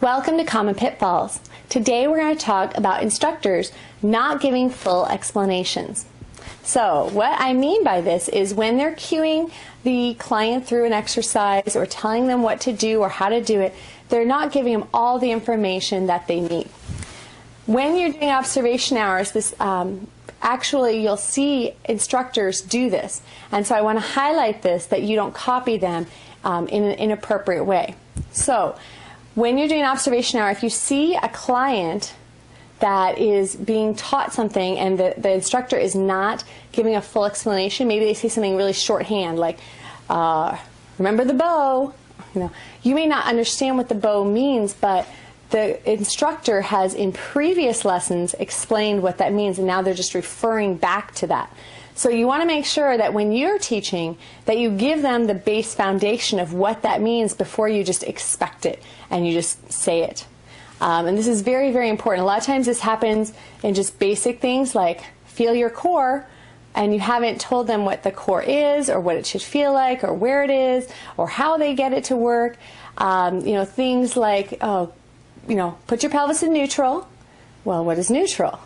Welcome to Common Pitfalls. Today we're going to talk about instructors not giving full explanations. So what I mean by this is when they're cueing the client through an exercise or telling them what to do or how to do it, they're not giving them all the information that they need. When you're doing observation hours, actually you'll see instructors do this. And so I want to highlight this, that you don't copy them in an inappropriate way. So when you're doing an observation hour, if you see a client that is being taught something and the instructor is not giving a full explanation, maybe they say something really shorthand like, remember the bow. You may not understand what the bow means, but the instructor has in previous lessons explained what that means, and now they're just referring back to that. So you want to make sure that when you're teaching that you give them the base foundation of what that means before you just expect it and you just say it. And this is very, very important. A lot of times this happens in just basic things like feel your core, and you haven't told them what the core is or what it should feel like or where it is or how they get it to work. Things like, put your pelvis in neutral. Well, what is neutral?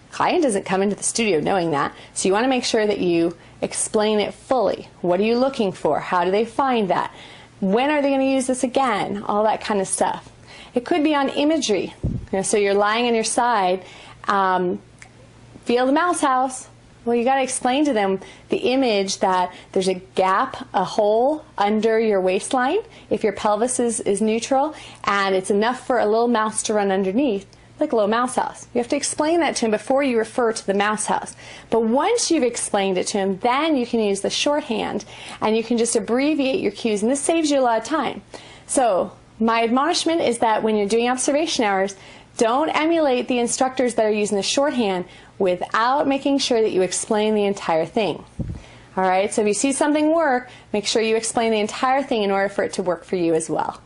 Client doesn't come into the studio knowing that, so you want to make sure that you explain it fully. What are you looking for? How do they find that? When are they going to use this again? All that kind of stuff. It could be on imagery. So you're lying on your side, feel the mouse house. Well, you got to explain to them the image that there's a gap, a hole under your waistline if your pelvis is neutral, and it's enough for a little mouse to run underneath, like a little mouse house. You have to explain that to him before you refer to the mouse house. But once you've explained it to him, then you can use the shorthand and you can just abbreviate your cues, and this saves you a lot of time. So my admonishment is that when you're doing observation hours, don't emulate the instructors that are using the shorthand without making sure that you explain the entire thing. All right, so if you see something work, make sure you explain the entire thing in order for it to work for you as well.